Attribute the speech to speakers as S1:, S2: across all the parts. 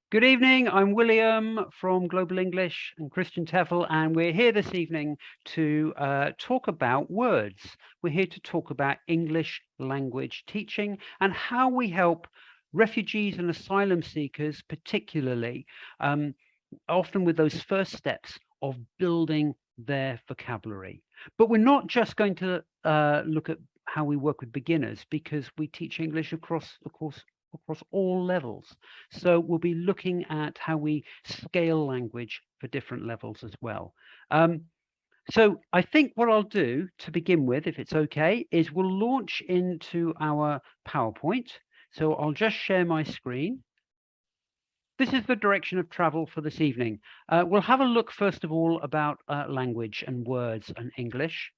S1: Good evening, I'm William from Global English and Christian TEFL, and we're here this evening to talk about words. We're here to talk about English language teaching and how we help refugees and asylum seekers, particularly, often with those first steps of building their vocabulary. But we're not just going to look at how we work with beginners, because we teach English across all levels. So we'll be looking at how we scale language for different levels as well. So I think what I'll do to begin with, if it's okay, is we'll launch into our PowerPoint. So I'll just share my screen. This is the direction of travel for this evening. We'll have a look, first of all, about language and words and English.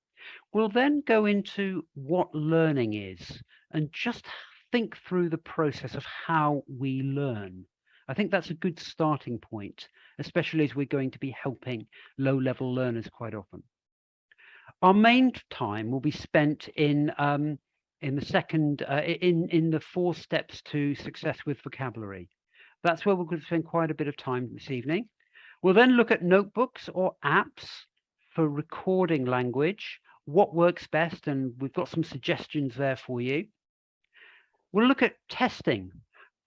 S1: We'll then go into what learning is and just think through the process of how we learn. I think that's a good starting point, especially as we're going to be helping low-level learners quite often. Our main time will be spent in the second in the 4 steps to success with vocabulary. That's where we're going to spend quite a bit of time this evening. We'll then look at notebooks or apps for recording language, what works best, and we've got some suggestions there for you. We'll look at testing.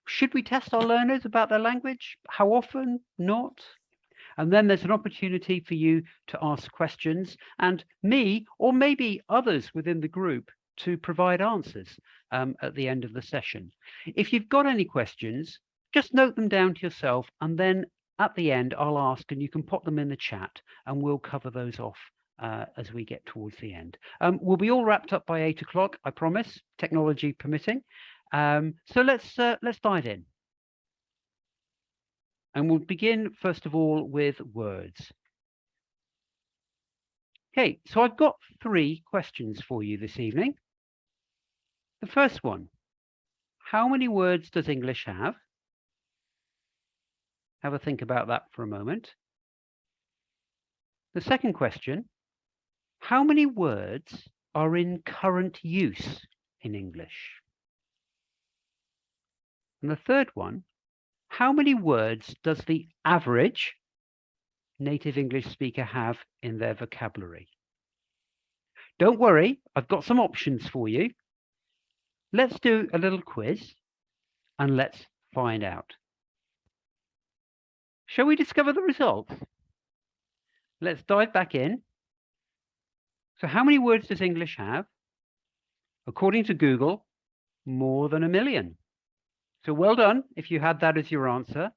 S1: Should we test our learners about their language? How often? Not. And then there's an opportunity for you to ask questions, and me, or maybe others within the group, to provide answers at the end of the session. If you've got any questions, just note them down to yourself, and then at the end I'll ask, and you can pop them in the chat, and we'll cover those off as we get towards the end. We'll be all wrapped up by 8 o'clock, I promise, technology permitting. So let's dive in. And we'll begin, first of all, with words. Okay, so I've got 3 questions for you this evening. The first one, how many words does English have? Have a think about that for a moment. The second question, how many words are in current use in English? And the third one, how many words does the average native English speaker have in their vocabulary? Don't worry, I've got some options for you. Let's do a little quiz and let's find out. Shall we discover the results? Let's dive back in. So how many words does English have? According to Google, more than 1 million. So well done if you had that as your answer.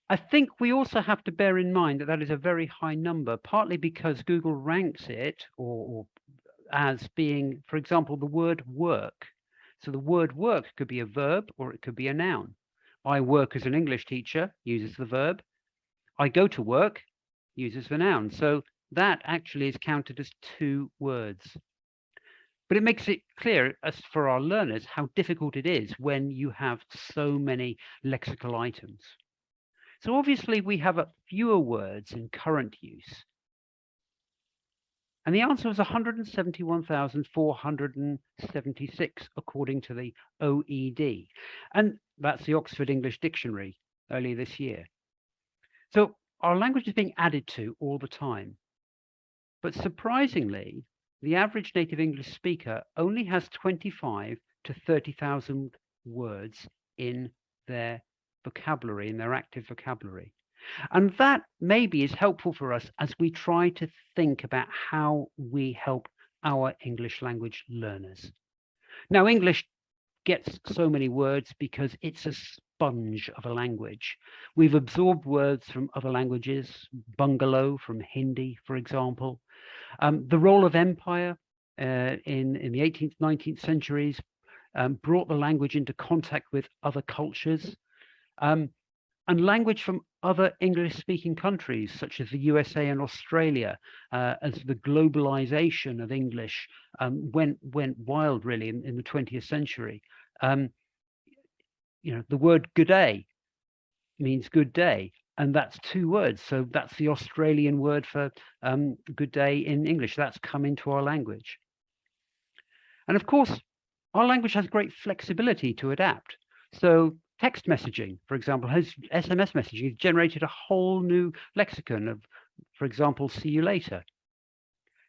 S1: I think we also have to bear in mind that that is a very high number, partly because Google ranks it or as being, for example, the word work. So the word work could be a verb or it could be a noun. I work as an English teacher, uses the verb. I go to work, uses the noun. So that actually is counted as 2 words. But it makes it clear as for our learners how difficult it is when you have so many lexical items. So obviously we have fewer words in current use. And the answer was 171,476 according to the OED. And that's the Oxford English Dictionary earlier this year. So our language is being added to all the time. But surprisingly, the average native English speaker only has 25 to 30,000 words in their vocabulary, in their active vocabulary. And that maybe is helpful for us as we try to think about how we help our English language learners. Now, English gets so many words because it's a sponge of a language. We've absorbed words from other languages, bungalow from Hindi, for example. The role of empire in the 18th, 19th centuries brought the language into contact with other cultures. And language from other English-speaking countries, such as the USA and Australia, as the globalization of English went wild, really, in the 20th century. The word good day means good day, and that's 2 words. So that's the Australian word for good day in English. That's come into our language. And of course, our language has great flexibility to adapt. So Text messaging, for example, has SMS messaging has generated a whole new lexicon of, for example, see you later.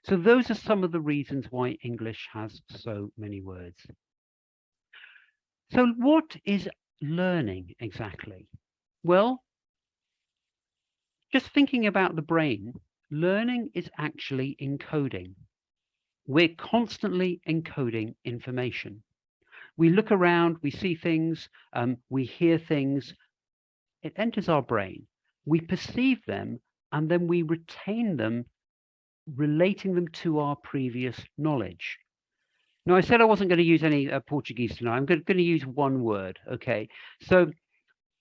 S1: So those are some of the reasons why English has so many words. So what is learning exactly? Well, just thinking about the brain, learning is actually encoding. We're constantly encoding information. We look around, we see things, we hear things, it enters our brain. We perceive them, and then we retain them, relating them to our previous knowledge. Now, I said I wasn't going to use any Portuguese tonight. I'm going to use one word, okay? So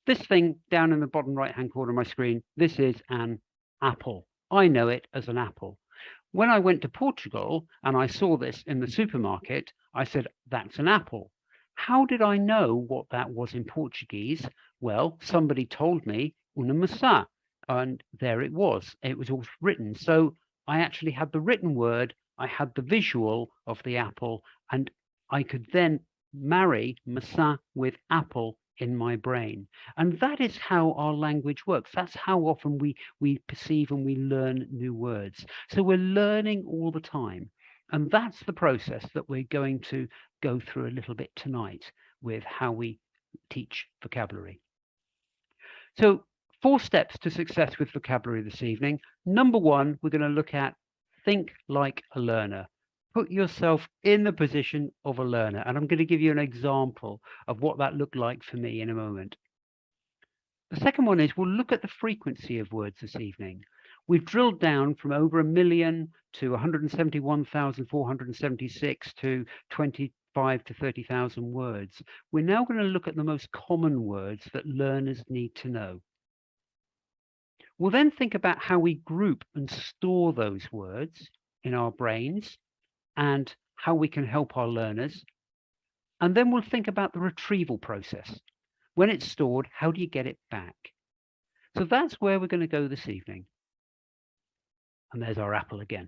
S1: this thing down in the bottom right-hand corner of my screen, this is an apple. I know it as an apple. When I went to Portugal and I saw this in the supermarket, I said, that's an apple. How did I know what that was in Portuguese? Well, somebody told me una maçã, and there it was. It was all written. So I actually had the written word, I had the visual of the apple, and I could then marry maçã with apple in my brain. And that is how our language works. That's how often we perceive and we learn new words. So we're learning all the time. And that's the process that we're going to go through a little bit tonight with how we teach vocabulary. So 4 steps to success with vocabulary this evening. Number 1, we're going to look at think like a learner. Put yourself in the position of a learner. And I'm going to give you an example of what that looked like for me in a moment. The second one is we'll look at the frequency of words this evening. We've drilled down from over 1 million to 171,476 to 25 to 30,000 words. We're now going to look at the most common words that learners need to know. We'll then think about how we group and store those words in our brains and how we can help our learners. And then we'll think about the retrieval process. When it's stored, how do you get it back? So that's where we're going to go this evening. And there's our apple again.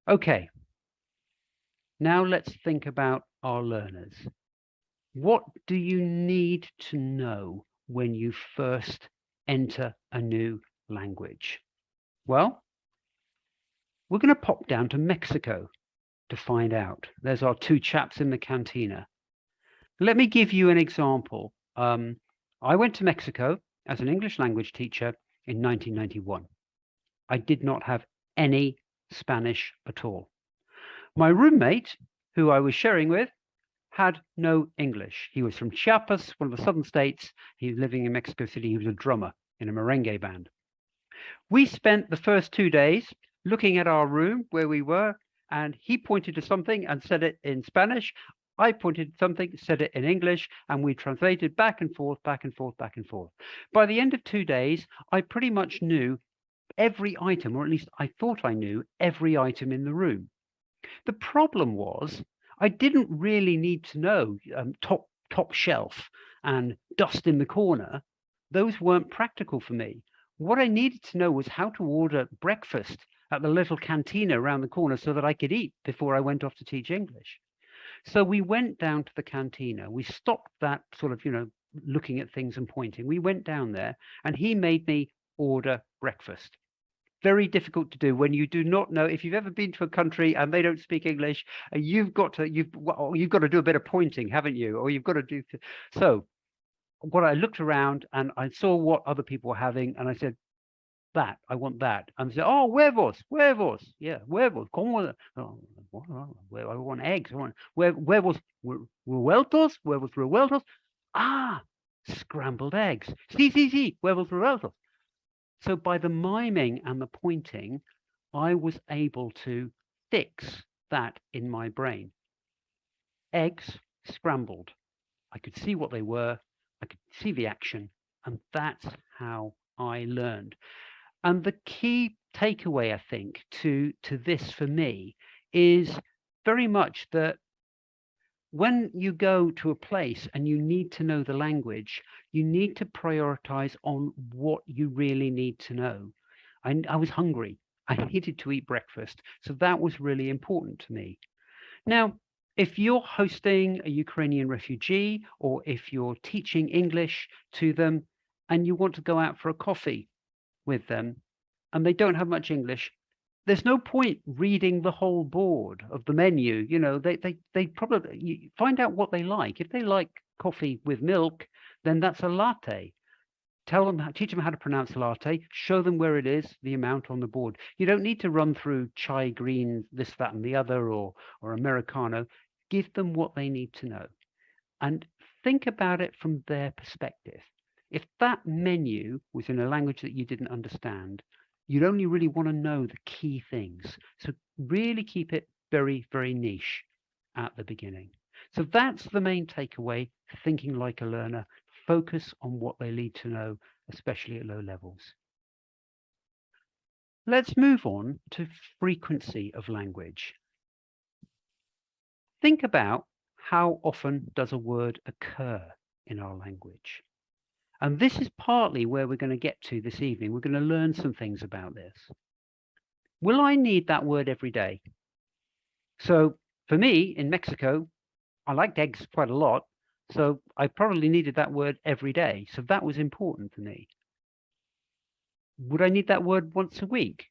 S1: Okay. Now let's think about our learners. What do you need to know when you first enter a new language? Well, we're going to pop down to Mexico to find out. There's our 2 chaps in the cantina. Let me give you an example. I went to Mexico as an English language teacher in 1991. I did not have any Spanish at all. My roommate, who I was sharing with, had no English. He was from Chiapas, one of the southern states. He was living in Mexico City. He was a drummer in a merengue band. We spent the first 2 days looking at our room where we were, and he pointed to something and said it in Spanish. I pointed to something, said it in English, and we translated back and forth, back and forth, back and forth. By the end of 2 days, I pretty much knew every item, or at least I thought I knew every item in the room. The problem was I didn't really need to know top shelf and dust in the corner. Those weren't practical for me. What I needed to know was how to order breakfast at the little cantina around the corner so that I could eat before I went off to teach English. So we went down to the cantina. We stopped that sort of, looking at things and pointing. We went down there and he made me order breakfast. Very difficult to do when you do not know. If you've ever been to a country and they don't speak English, you've got to do a bit of pointing, haven't you? Or you've got to do. So what I looked around and I saw what other people were having, and I said, that I want that. And they said, oh, huevos, yeah, huevos. ¿Cómo? I want eggs. I want huevos revueltos, huevos revueltos. Ah, scrambled eggs. Sí, huevos revueltos. So by the miming and the pointing, I was able to fix that in my brain. Eggs scrambled. I could see what they were. I could see the action. And that's how I learned. And the key takeaway, I think, to this for me is very much that when you go to a place and you need to know the language, you need to prioritize on what you really need to know. I was hungry. I needed to eat breakfast. So that was really important to me. Now, If you're hosting a Ukrainian refugee, or if you're teaching English to them and you want to go out for a coffee with them and they don't have much English, there's no point reading the whole board of the menu. You know, they probably find out what they like. If they like coffee with milk, then that's a latte. Teach them how to pronounce latte, show them where it is, the amount on the board. You don't need to run through chai green, this, that, and the other, or Americano. Give them what they need to know and think about it from their perspective. If that menu was in a language that you didn't understand, you'd only really want to know the key things. So really keep it very, very niche at the beginning. So that's the main takeaway, thinking like a learner. Focus on what they need to know, especially at low levels. Let's move on to frequency of language. Think about how often does a word occur in our language. And this is partly where we're going to get to this evening. We're going to learn some things about this. Will I need that word every day? So for me, in Mexico, I liked eggs quite a lot. So I probably needed that word every day. So that was important for me. Would I need that word once a week?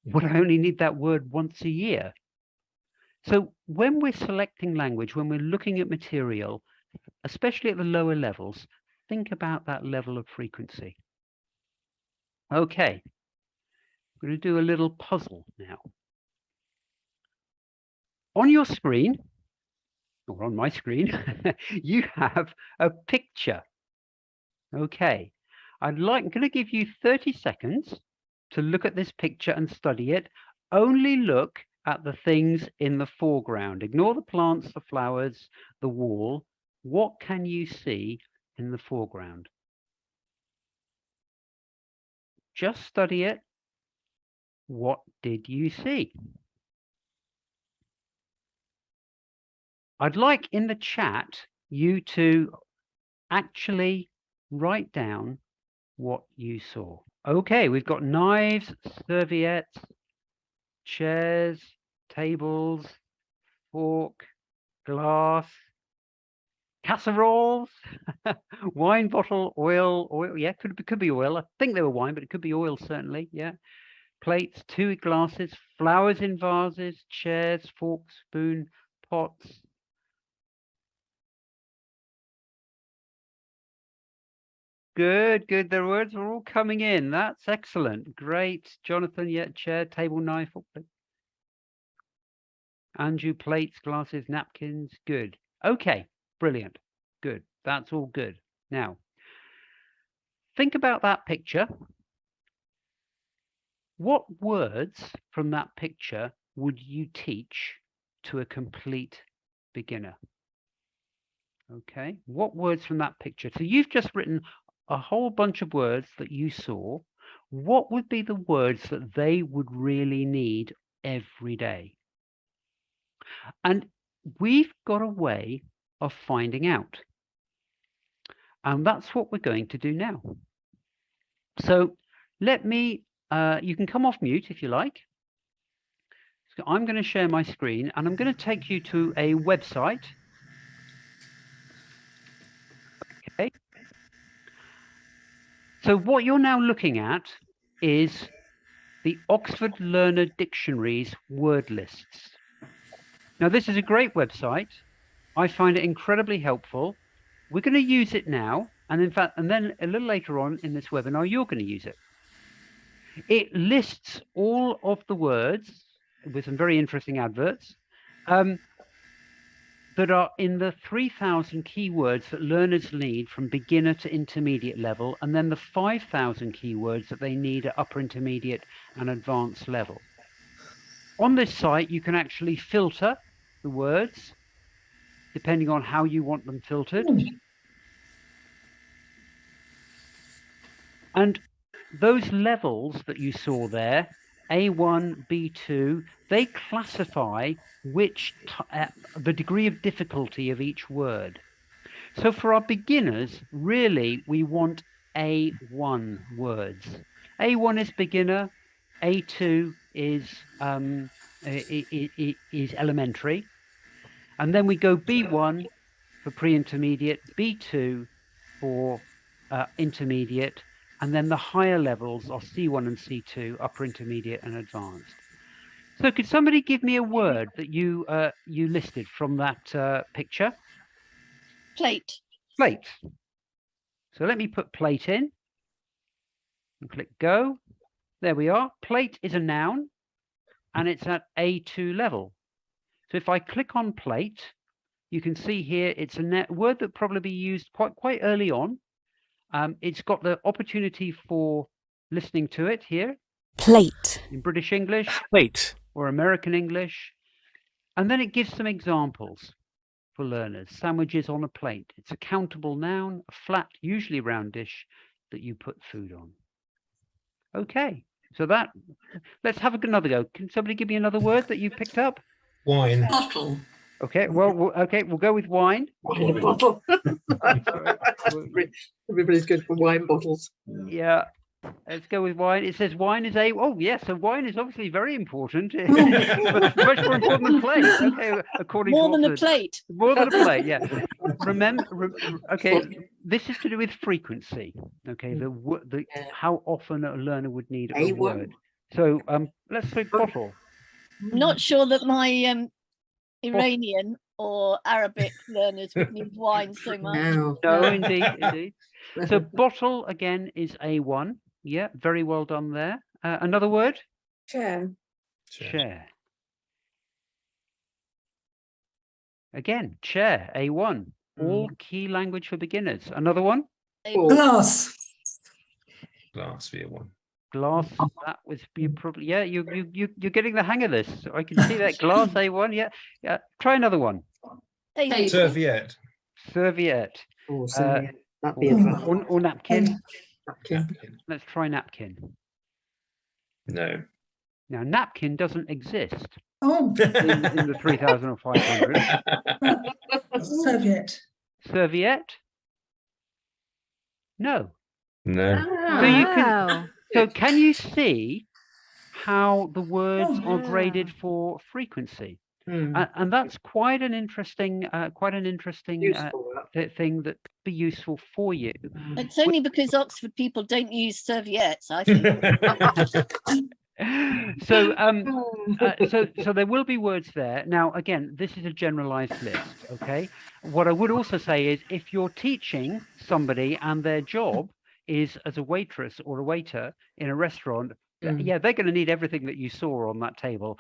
S1: Would I only need that word once a year? So when we're selecting language, when we're looking at material, especially at the lower levels, think about that level of frequency. Okay, we're going to do a little puzzle now. On your screen, or on my screen, you have a picture. Okay, I'm going to give you 30 seconds to look at this picture and study it. Only look at the things in the foreground. Ignore the plants, the flowers, the wall. What can you see in the foreground? Just study it. What did you see? I'd like in the chat you to actually write down what you saw. Okay, we've got knives, serviettes, chairs, tables, fork, glass, casseroles, wine bottle, oil. Yeah, could be oil. I think they were wine, but it could be oil certainly. Yeah, plates, 2 glasses, flowers in vases, chairs, forks, spoon, pots. Good, good. The words are all coming in. That's excellent. Great, Jonathan. Yeah, chair, table, knife, Andrew, plates, glasses, napkins. Good. Okay, brilliant. Good. That's all good. Now, think about that picture. What words from that picture would you teach to a complete beginner? Okay, what words from that picture? So you've just written a whole bunch of words that you saw. What would be the words that they would really need every day? And we've got a way of finding out. And that's what we're going to do now. So let me, you can come off mute if you like. So I'm going to share my screen and I'm going to take you to a website. Okay. So what you're now looking at is the Oxford Learner Dictionary's word lists. Now, this is a great website. I find it incredibly helpful. We're going to use it now. And in fact, and then a little later on in this webinar, you're going to use it. It lists all of the words with some very interesting adverts that are in the 3,000 keywords that learners need from beginner to intermediate level, and then the 5,000 keywords that they need at upper intermediate and advanced level. On this site, you can actually filter the words depending on how you want them filtered. And those levels that you saw there, A1, B2, they classify the degree of difficulty of each word. So for our beginners, really, we want A1 words. A1 is beginner, A2 is elementary, And then we go B1 for pre-intermediate, B2 for intermediate, and then the higher levels are C1 and C2, upper intermediate and advanced. So could somebody give me a word that you listed from that picture?
S2: Plate.
S1: Plate. So let me put plate in and click go. There we are. Plate is a noun and it's at A2 level. So if I click on plate, you can see here it's a word that probably be used quite early on. It's got the opportunity for listening to it here.
S3: Plate.
S1: In British English.
S4: Plate.
S1: Or American English. And then it gives some examples for learners. Sandwiches on a plate. It's a countable noun, a flat, usually round dish that you put food on. Okay, so let's have another go. Can somebody give me another word that you picked up?
S5: Wine.
S2: Bottle.
S1: Okay, well, okay, we'll go with wine.
S6: Wine bottle. Everybody's good for wine bottles.
S1: Yeah, let's go with wine. It says wine is oh yes, so wine is obviously very important. Much more important than plate. Okay, according
S2: More
S1: to
S2: than
S1: Oxford.
S2: a plate.
S1: More than a plate, yeah. Okay, this is to do with frequency. Okay, how often a learner would need a word. So let's say bottle.
S2: Not sure that my Iranian or Arabic learners would need wine so much.
S1: No, indeed. So bottle again is A1. Yeah, very well done there. Another word?
S6: Chair.
S1: Chair. Again, chair, A1. All key language for beginners. Another one?
S6: Glass.
S5: Glass, V1.
S1: Glass. That was probably you're getting the hang of this. So I can see that glass A1. Yeah. Try another one.
S5: Serviette.
S1: Serviette.
S6: Oh, serviette. That'd be a
S1: or napkin.
S6: napkin.
S1: Let's try napkin.
S5: No.
S1: Now napkin doesn't exist
S6: Oh,
S1: in the 3,500.
S6: serviette.
S1: Serviette? No.
S5: No.
S1: So you can. So can you see how the words are graded for frequency? And that's quite an interesting thing that be useful for you.
S2: It's only because Oxford people don't use serviettes, I think.
S1: So there will be words there. Now, again, this is a generalized list, okay? What I would also say is if you're teaching somebody and their job is as a waitress or a waiter in a restaurant, yeah, they're going to need everything that you saw on that table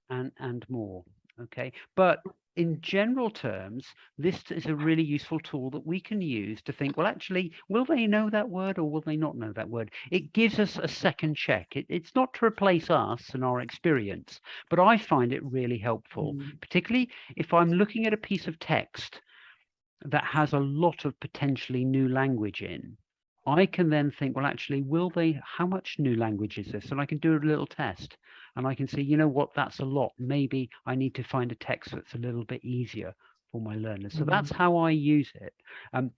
S1: and more, okay? But in general terms, this is a really useful tool that we can use to think, well, actually, will they know that word or will they not know that word? It gives us a second check. It's not to replace us and our experience, but I find it really helpful, particularly if I'm looking at a piece of text that has a lot of potentially new language in. I can then think, well, actually, how much new language is this? And I can do a little test and I can see, you know what, that's a lot. Maybe I need to find a text that's a little bit easier for my learners. So that's how I use it. And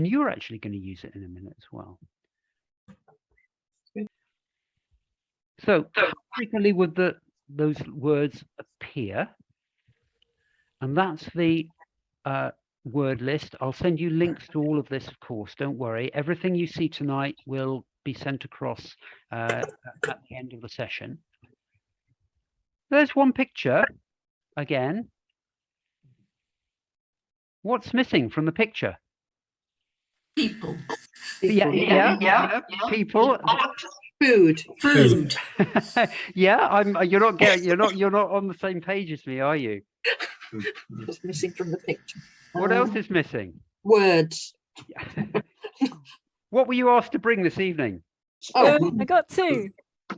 S1: you're actually going to use it in a minute as well. So frequently would those words appear? And that's the word list. I'll send you links to all of this, of course. Don't worry. Everything you see tonight will be sent across at the end of the session. There's one picture again. What's missing from the picture?
S2: People.
S1: Yeah. People.
S6: Food.
S1: Yeah, you're not on the same page as me, are you?
S6: What's missing from the picture?
S1: What else is missing?
S6: Words.
S1: What were you asked to bring this evening?
S6: Oh,
S3: I got 2.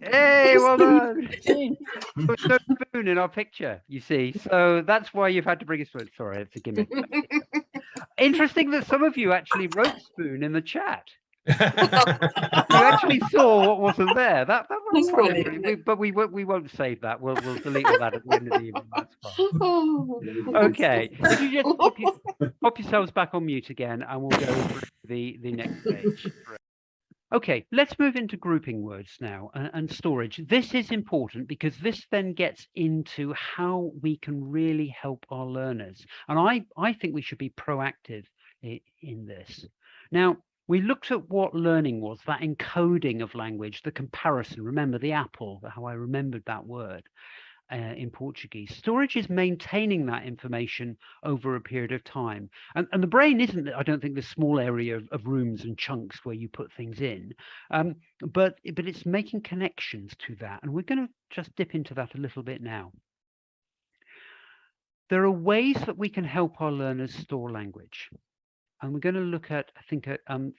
S1: Hey, well done. There's no spoon in our picture, you see. So that's why you've had to bring a spoon. Sorry, it's a gimmick. Interesting that some of you actually wrote spoon in the chat. You actually saw what wasn't there. That was funny. But we won't save that. We'll delete all that at the end of the evening. That's fine. Okay. If you just pop yourselves back on mute again, and we'll go through the next page. Okay, let's move into grouping words now and storage. This is important because this then gets into how we can really help our learners. And I think we should be proactive in this. Now, we looked at what learning was, that encoding of language, the comparison. Remember the apple, how I remembered that word. In Portuguese. Storage is maintaining that information over a period of time. And the brain isn't, I don't think, this small area of rooms and chunks where you put things in, but it's making connections to that. And we're going to just dip into that a little bit now. There are ways that we can help our learners store language. And we're going to look at, I think,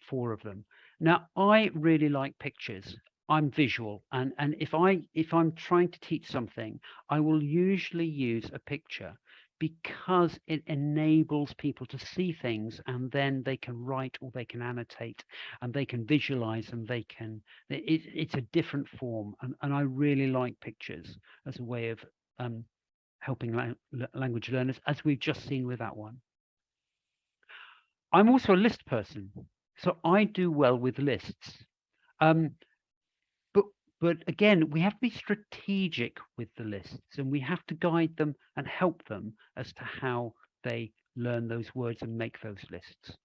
S1: 4 of them. Now, I really like pictures. I'm visual, and if I'm trying to teach something, I will usually use a picture because it enables people to see things, and then they can write or they can annotate and they can visualize, and they can, it's a different form, and I really like pictures as a way of helping language learners, as we've just seen with that one. I'm also a list person, so I do well with lists. But again, we have to be strategic with the lists, and we have to guide them and help them as to how they learn those words and make those lists.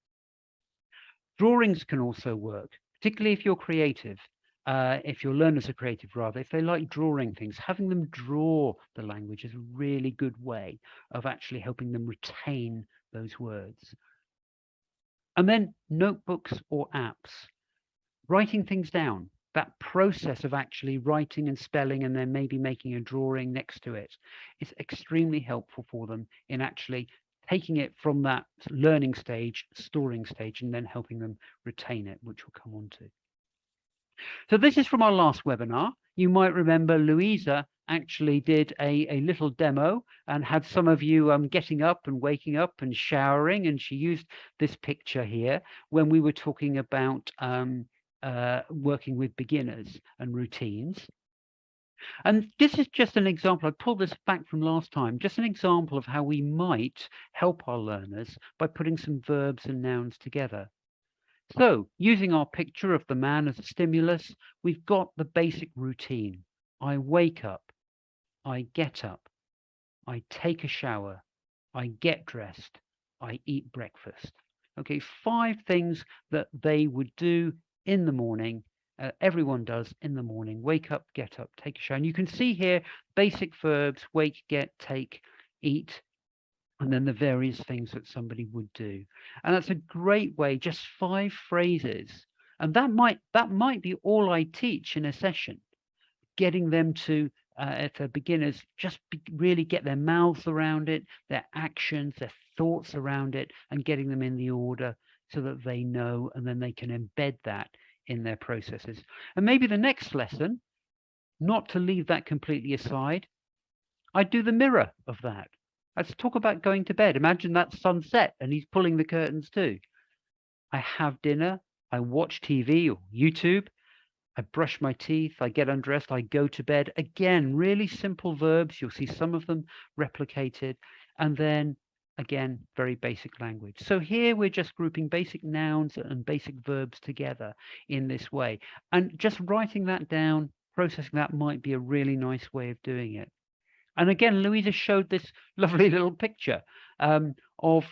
S1: Drawings can also work, particularly if you're creative. If your learners are creative, rather, if they like drawing things, having them draw the language is a really good way of actually helping them retain those words. And then notebooks or apps, writing things down. That process of actually writing and spelling and then maybe making a drawing next to it is extremely helpful for them in actually taking it from that learning stage, storing stage, and then helping them retain it, which we'll come on to. So this is from our last webinar. You might remember Louisa actually did a little demo and had some of you getting up and waking up and showering, and she used this picture here when we were talking about working with beginners and routines. And this is just an example. I pulled this back from last time, just an example of how we might help our learners by putting some verbs and nouns together. So using our picture of the man as a stimulus, we've got the basic routine. I wake up, I get up, I take a shower, I get dressed, I eat breakfast. Okay, 5 things that they would do in the morning. Everyone does in the morning: wake up, get up, take a shower. And you can see here basic verbs: wake, get, take, eat, and then the various things that somebody would do. And that's a great way, just 5 phrases. And that might be all I teach in a session, getting them to, if they're beginners, just really get their mouths around it, their actions, their thoughts around it, and getting them in the order so that they know, and then they can embed that in their processes. And maybe the next lesson, not to leave that completely aside, I do the mirror of that. Let's talk about going to bed. Imagine that sunset and he's pulling the curtains too. I have dinner, I watch TV or YouTube, I brush my teeth, I get undressed, I go to bed. Again, really simple verbs. You'll see some of them replicated. And then again, very basic language. So here we're just grouping basic nouns and basic verbs together in this way. And just writing that down, processing that might be a really nice way of doing it. And again, Louisa showed this lovely little picture of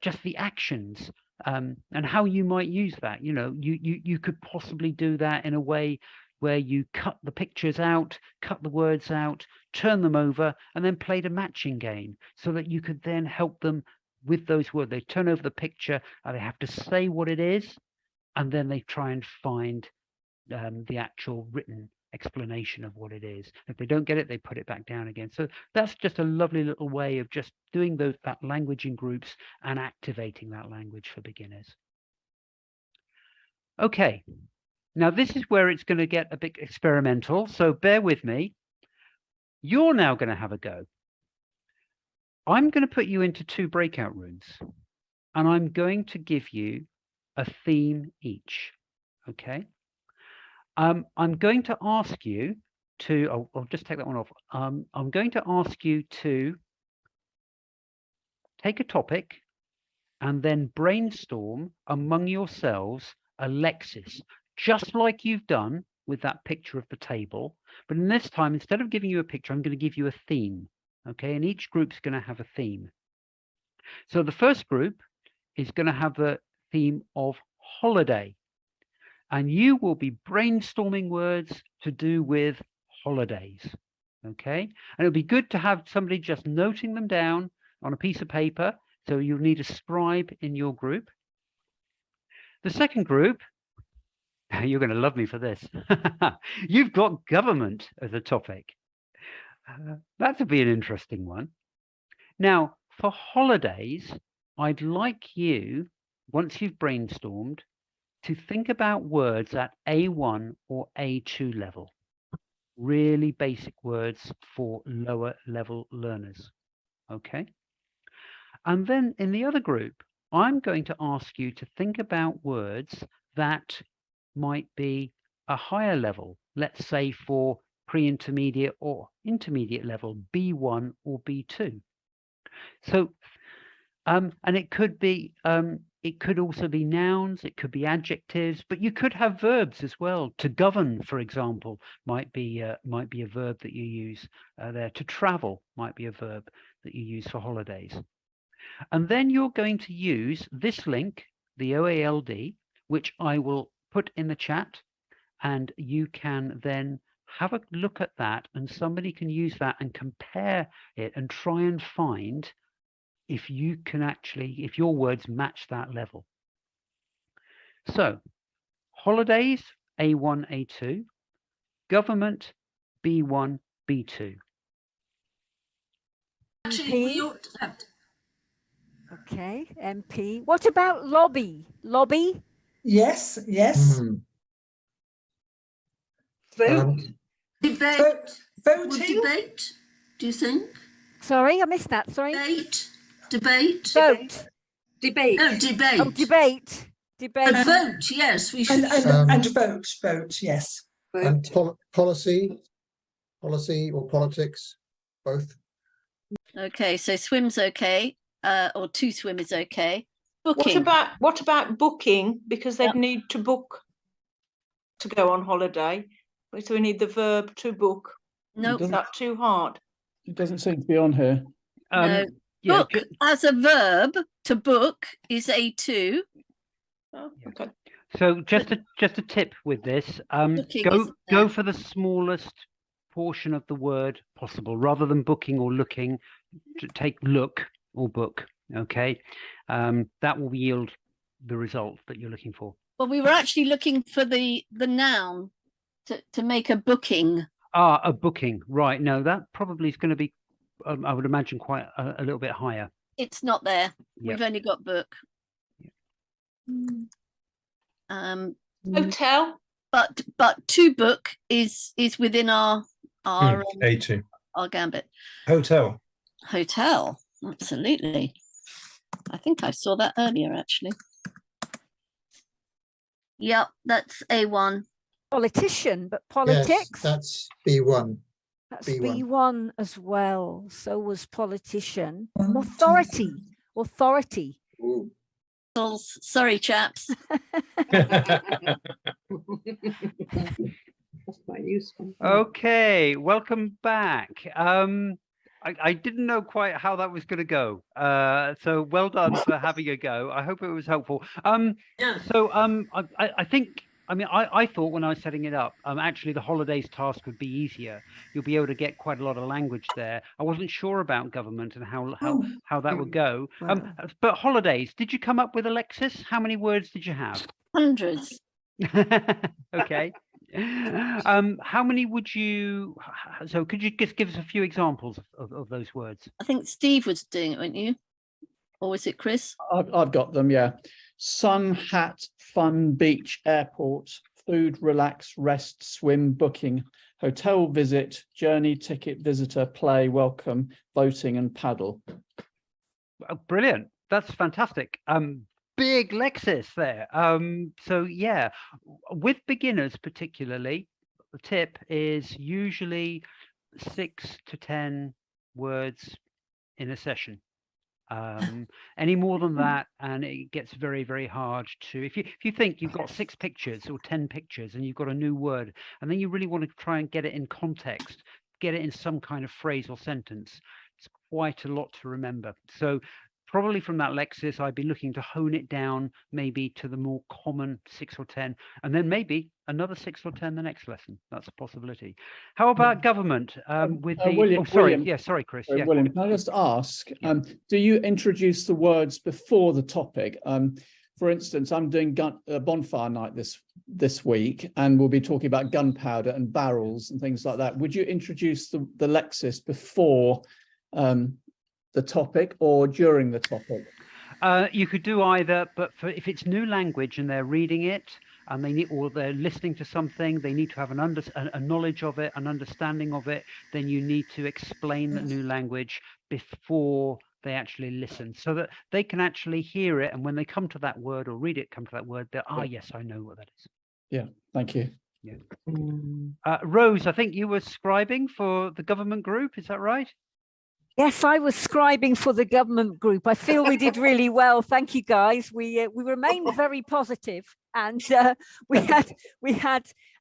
S1: just the actions and how you might use that. You know, you could possibly do that in a way where you cut the pictures out, cut the words out, turn them over, and then played a matching game so that you could then help them with those words. They turn over the picture and they have to say what it is, and then they try and find the actual written explanation of what it is. If they don't get it, they put it back down again. So that's just a lovely little way of just doing that language in groups and activating that language for beginners. Okay, now this is where it's going to get a bit experimental, so bear with me. You're now going to have a go. I'm going to put you into 2 breakout rooms, and I'm going to give you a theme each. Okay. I'm going to ask you to, I'll just take that one off. I'm going to ask you to take a topic and then brainstorm among yourselves a lexis. just like you've done with that picture of the table. But in this time, instead of giving you a picture, I'm going to give you a theme. Okay, and each group's going to have a theme. So the first group is going to have the theme of holiday. And you will be brainstorming words to do with holidays. Okay, and it'll be good to have somebody just noting them down on a piece of paper. So you'll need a scribe in your group. The second group, you're going to love me for this. You've got government as a topic. That would be an interesting one. Now, for holidays, I'd like you, once you've brainstormed, to think about words at A1 or A2 level. Really basic words for lower level learners. Okay? And then in the other group, I'm going to ask you to think about words that might be a higher level, let's say for pre-intermediate or intermediate level, B1 or B2. So, and it could be, it could also be nouns, it could be adjectives, but you could have verbs as well. To govern, for example, might be a verb that you use there. To travel might be a verb that you use for holidays. And then you're going to use this link, the OALD, which I will put in the chat, and you can then have a look at that, and somebody can use that and compare it and try and find if you can actually, if your words match that level. So, holidays, A1, A2, government, B1, B2.
S3: MP. Okay, MP. What about lobby? Lobby?
S4: Yes, yes.
S6: Vote.
S4: Debate. Voting.
S7: Debate, do you think?
S3: Sorry, I missed that. Sorry.
S7: Debate.
S3: Vote.
S6: Debate.
S7: No, debate.
S3: Oh, debate. Debate.
S7: And vote, yes, we should.
S4: And vote, yes.
S6: Vote.
S8: And policy or politics, both.
S2: Okay, so swim's okay, or to swim is okay. Booking.
S6: What about booking? Because they'd need to book to go on holiday. So we need the verb to book.
S2: No,
S6: Is that too hard?
S9: It doesn't seem to be on here.
S2: no.
S1: Yeah,
S2: Book as a verb to book is A2.
S6: Oh, okay.
S1: so just a tip with this,
S2: Booking
S1: go
S2: isn't there.
S1: for the smallest portion of the word possible, rather than booking or looking. To take look or book. Okay, that will yield the result that you're looking for.
S2: Well, we were actually looking for the noun to make a booking.
S1: Ah, a booking, right? No, that probably is going to be, I would imagine, quite a little bit higher.
S2: It's not there.
S1: Yep.
S2: We've only got book.
S6: Hotel.
S2: But to book is within our
S5: A2.
S2: our gambit.
S5: Hotel.
S2: Hotel, absolutely. I think I saw that earlier, actually. Yep, that's A1.
S3: Politician, but politics.
S8: Yes, that's B1.
S3: That's
S8: B1.
S3: B1 as well. So was politician.
S4: 1, 2,
S3: Authority. Authority.
S8: Ooh.
S2: Sorry, chaps.
S6: That's quite useful.
S1: Okay, welcome back. I didn't know quite how that was going to go. So well done for having a go. I hope it was helpful.
S7: Yeah.
S1: So I think, I mean, I thought when I was setting it up, actually the holidays task would be easier. You'll be able to get quite a lot of language there. I wasn't sure about government and how that would go. But holidays, did you come up with, Alexis? How many words did you have?
S2: Hundreds.
S1: Okay. How many would you, so could you just give us a few examples of those words?
S2: I think Steve was doing it, weren't you? Or was it Chris?
S9: I've got them, yeah. Sun, hat, fun, beach, airport, food, relax, rest, swim, booking, hotel visit, journey, ticket, visitor, play, welcome, voting, and paddle.
S1: Oh, brilliant. That's fantastic. Big Lexis there. So yeah, with beginners particularly, the tip is usually 6 to 10 words in a session. Any more than that, and it gets very, very hard to, if you think you've got 6 pictures or 10 pictures and you've got a new word, and then you really want to try and get it in context, get it in some kind of phrase or sentence, it's quite a lot to remember. So probably from that Lexis, I'd be looking to hone it down maybe to the more common 6 or 10, and then maybe another 6 or 10 the next lesson. That's a possibility. How about government? With the
S9: William,
S1: sorry,
S9: William,
S1: yeah, sorry, Chris.
S9: sorry,
S1: Yeah,
S9: William, can I just ask,
S1: Yeah.
S9: do you introduce the words before the topic? For instance, I'm doing bonfire night this week, and we'll be talking about gunpowder and barrels and things like that. Would you introduce the Lexis before the topic or during the topic?
S1: You could do either, but if it's new language and they're reading it and they're listening to something, they need to have a knowledge of it, an understanding of it, then you need to explain the new language before they actually listen, so that they can actually hear it, and when they come to that word or read it, come to that word, they're, yes, I know what that is.
S9: Yeah, thank you.
S1: Yeah. Rose, I think you were scribing for the government group, is that right?
S3: Yes, I was scribing for the government group. I feel we did really well. Thank you, guys. We remained very positive, and we had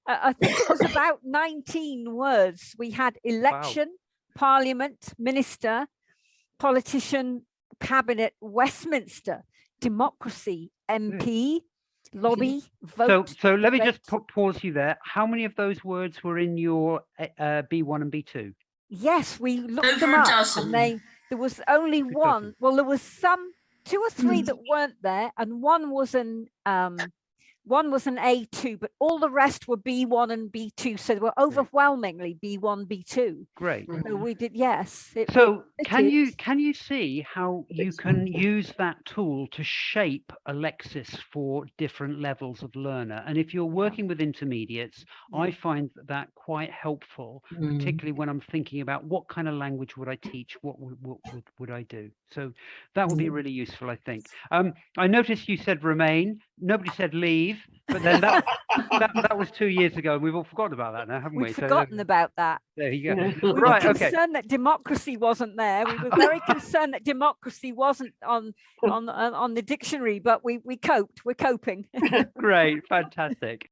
S3: I think it was about 19 words. We had election, parliament, minister, politician, cabinet, Westminster, democracy, MP, lobby, vote.
S1: So let me just pause you there. How many of those words were in your B1 and B2?
S3: Yes, we looked
S7: Over
S3: them
S7: a
S3: up,
S7: dozen.
S3: and there was only one. Well, there was 2 or 3 that weren't there, and one was an A2, but all the rest were B1 and B2. So they were overwhelmingly B1, B2.
S1: Great.
S3: So we did, yes.
S1: So can you see how you can use that tool to shape a Lexis for different levels of learner? And if you're working with intermediates, I find that quite helpful, particularly when I'm thinking about what kind of language would I teach, what would I do? So that would be really useful, I think. I noticed you said remain. Nobody said leave, but then that was 2 years ago, and we've all forgotten about that now, haven't we?
S3: We'd forgotten about that.
S1: There you go.
S3: We were concerned that democracy wasn't there. We were very concerned that democracy wasn't on the dictionary, but we coped. We're coping.
S1: Great, fantastic.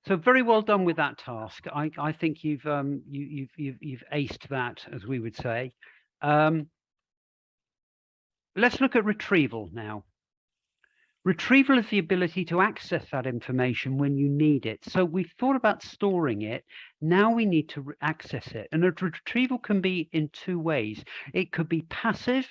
S1: So very well done with that task. I think you've aced that, as we would say. Let's look at retrieval now. Retrieval is the ability to access that information when you need it. So we've thought about storing it. Now we need to access it. And a retrieval can be in 2 ways. It could be passive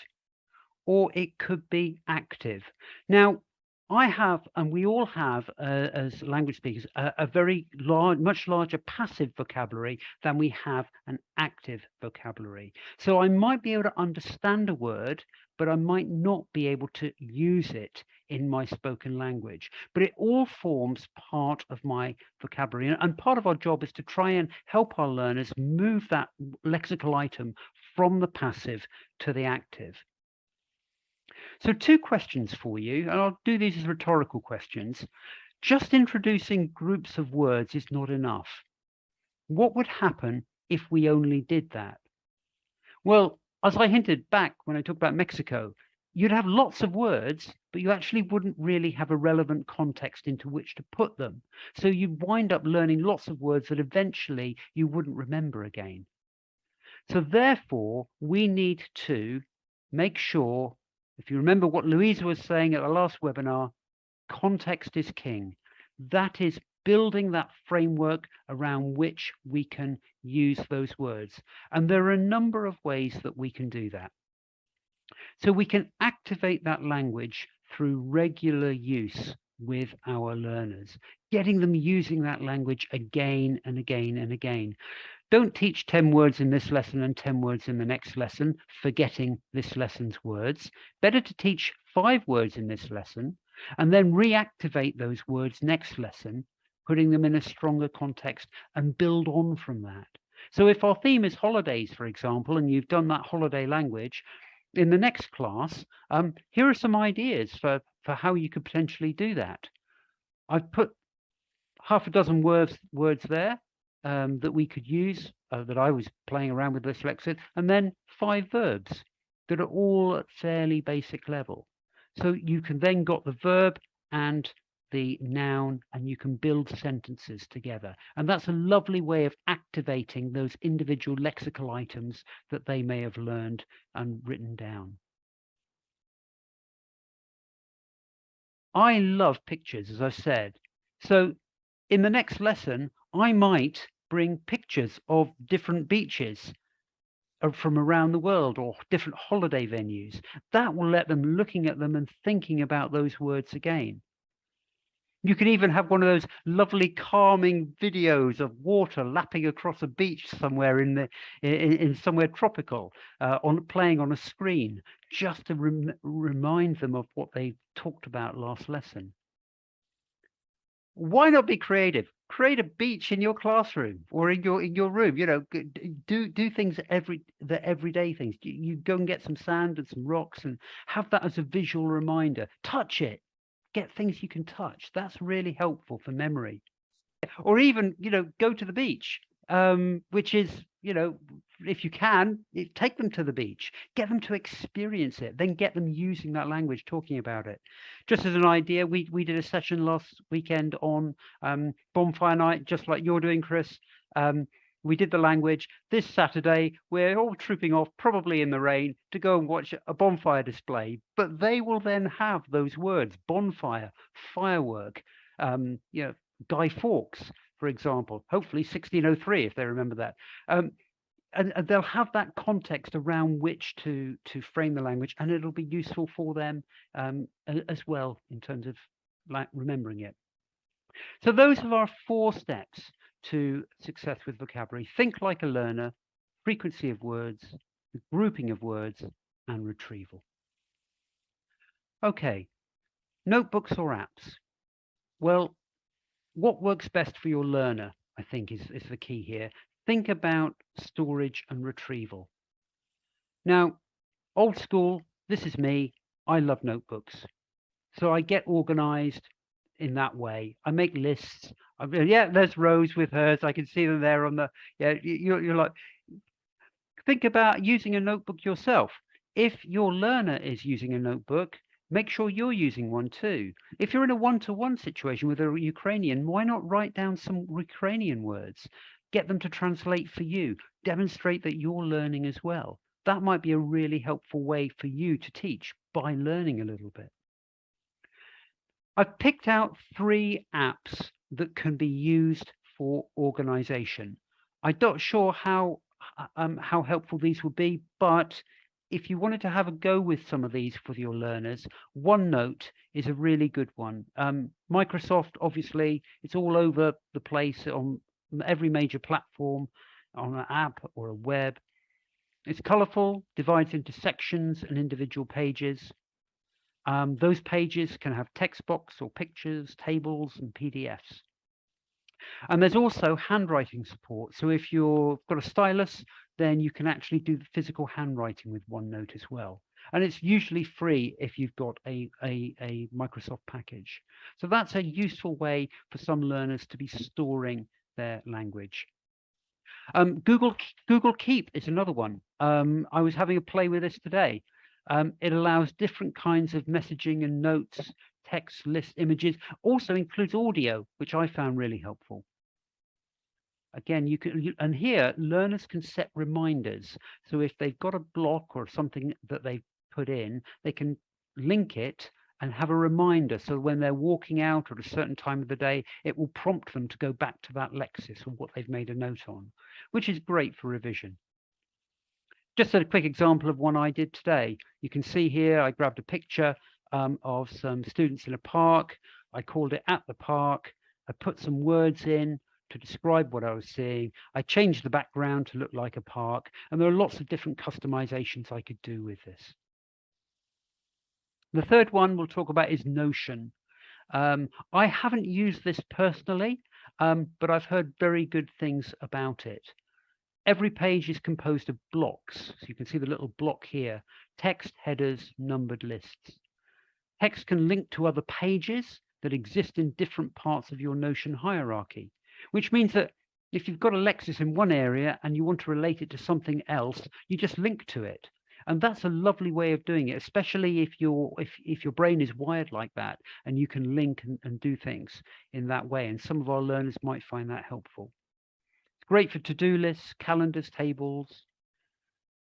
S1: or it could be active. Now, I have, and we all have, as language speakers, a very much larger passive vocabulary than we have an active vocabulary. So I might be able to understand a word, but I might not be able to use it in my spoken language. But it all forms part of my vocabulary. And part of our job is to try and help our learners move that lexical item from the passive to the active. So 2 questions for you, and I'll do these as rhetorical questions. Just introducing groups of words is not enough. What would happen if we only did that? Well, as I hinted back when I talked about Mexico, you'd have lots of words, but you actually wouldn't really have a relevant context into which to put them. So you'd wind up learning lots of words that eventually you wouldn't remember again. So therefore, we need to make sure, if you remember what Louisa was saying at the last webinar, context is king. That is building that framework around which we can use those words. And there are a number of ways that we can do that. So we can activate that language through regular use with our learners, getting them using that language again and again and again. Don't teach 10 words in this lesson and 10 words in the next lesson, forgetting this lesson's words. Better to teach 5 words in this lesson and then reactivate those words next lesson, putting them in a stronger context and build on from that. So if our theme is holidays, for example, and you've done that holiday language, in the next class, here are some ideas for how you could potentially do that. I've put half a dozen words there that we could use, that I was playing around with this Lexis, and then 5 verbs that are all at fairly basic level. So you can then got the verb and the noun, and you can build sentences together. And that's a lovely way of activating those individual lexical items that they may have learned and written down. I love pictures, as I said. So in the next lesson, I might bring pictures of different beaches from around the world or different holiday venues. That will let them looking at them and thinking about those words again. You can even have one of those lovely calming videos of water lapping across a beach somewhere in somewhere tropical, playing on a screen, just to remind them of what they talked about last lesson. Why not be creative? Create a beach in your classroom or in your room. You know, do things the everyday things. You go and get some sand and some rocks and have that as a visual reminder. Touch it. Get things you can touch. That's really helpful for memory. Or even, you know, go to the beach, which is, you know, if you can, take them to the beach, get them to experience it, then get them using that language, talking about it. Just as an idea, we did a session last weekend on bonfire night, just like you're doing, Chris. We did the language. This Saturday, we're all trooping off, probably in the rain, to go and watch a bonfire display. But they will then have those words: bonfire, firework, you know, Guy Fawkes, for example. Hopefully 1603, if they remember that. And they'll have that context around which to frame the language, and it'll be useful for them as well in terms of remembering it. So those are our 4 steps to success with vocabulary. Think like a learner, frequency of words, grouping of words, and retrieval. Okay, notebooks or apps? Well, what works best for your learner, I think, is the key here. Think about storage and retrieval. Now, old school, this is me. I love notebooks. So I get organized in that way. I make lists. Yeah, there's Rose with hers. I can see them there on the, yeah, you're like, think about using a notebook yourself. If your learner is using a notebook, make sure you're using one too. If you're in a one-to-one situation with a Ukrainian, why not write down some Ukrainian words? Get them to translate for you. Demonstrate that you're learning as well. That might be a really helpful way for you to teach by learning a little bit. I've picked out 3 apps that can be used for organization. I'm not sure how helpful these will be, but if you wanted to have a go with some of these for your learners, OneNote is a really good one. Microsoft, obviously, it's all over the place on every major platform, on an app or a web. It's colorful, divides into sections and individual pages. Those pages can have text box or pictures, tables, and PDFs. And there's also handwriting support. So if you've got a stylus, then you can actually do the physical handwriting with OneNote as well. And it's usually free if you've got a Microsoft package. So that's a useful way for some learners to be storing their language. Google Keep is another one. I was having a play with this today. It allows different kinds of messaging and notes, text, lists, images, also includes audio, which I found really helpful. Again, you can, and here learners can set reminders. So if they've got a block or something that they've put in, they can link it and have a reminder. So when they're walking out at a certain time of the day, it will prompt them to go back to that lexis or what they've made a note on, which is great for revision. Just a quick example of one I did today. You can see here, I grabbed a picture of some students in a park. I called it At the Park. I put some words in to describe what I was seeing. I changed the background to look like a park. And there are lots of different customizations I could do with this. The third one we'll talk about is Notion. I haven't used this personally, but I've heard very good things about it. Every page is composed of blocks. So you can see the little block here, text, headers, numbered lists. Text can link to other pages that exist in different parts of your Notion hierarchy, which means that if you've got a lexis in one area and you want to relate it to something else, you just link to it. And that's a lovely way of doing it, especially if your brain is wired like that and you can link and do things in that way. And some of our learners might find that helpful. It's great for to-do lists, calendars, tables.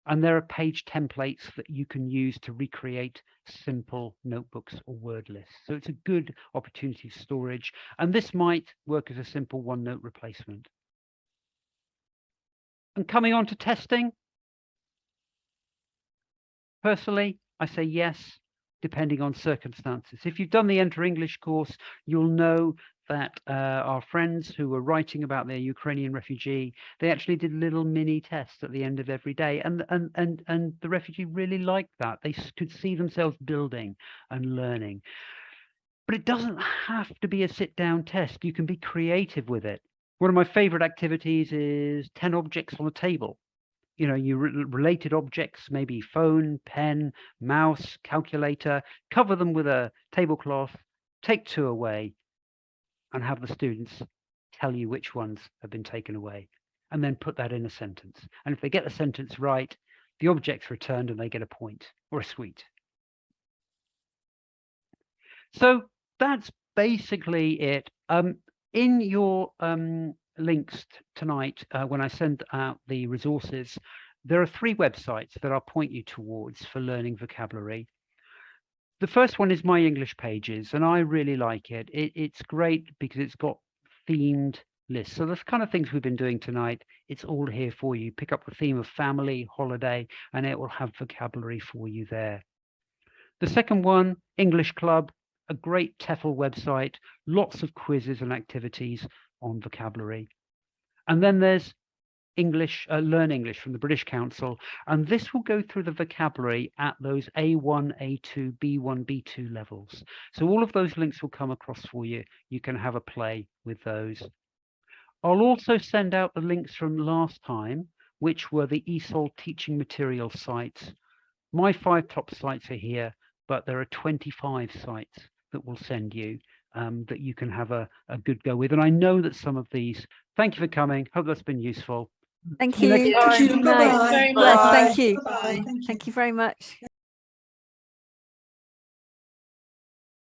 S1: And there are page templates that you can use to recreate simple notebooks or word lists. So it's a good opportunity for storage. And this might work as a simple OneNote replacement. And coming on to testing, personally, I say yes, depending on circumstances. If you've done the Enter English course, you'll know that our friends who were writing about their Ukrainian refugee, they actually did little mini tests at the end of every day. And the refugee really liked that. They could see themselves building and learning. But it doesn't have to be a sit-down test. You can be creative with it. One of my favorite activities is 10 objects on a table. You know, related objects, maybe phone, pen, mouse, calculator, cover them with a tablecloth, take 2 away, and have the students tell you which ones have been taken away, and then put that in a sentence. And if they get the sentence right, the object's returned and they get a point or a sweet. So that's basically it. In your links tonight, when I send out the resources, there are 3 websites that I'll point you towards for learning vocabulary. The first one is My English Pages, and I really like it. It's great because it's got themed lists. So the kind of things we've been doing tonight, it's all here for you. Pick up the theme of family, holiday, and it will have vocabulary for you there. The second one, English Club, a great TEFL website, lots of quizzes and activities on vocabulary. And then there's English, Learn English from the British Council, and this will go through the vocabulary at those A1, A2, B1, B2 levels. So all of those links will come across for you. You can have a play with those. I'll also send out the links from last time, which were the ESOL teaching material sites. My 5 top sites are here, but there are 25 sites that will send you that you can have a good go with. And I know that some of these, thank you for coming. Hope that's been useful.
S3: Thank you.
S4: Thank you.
S3: Good night.
S4: Bye-bye.
S3: Yes, thank you.
S4: Bye-bye. Thank you.
S3: Thank you very much.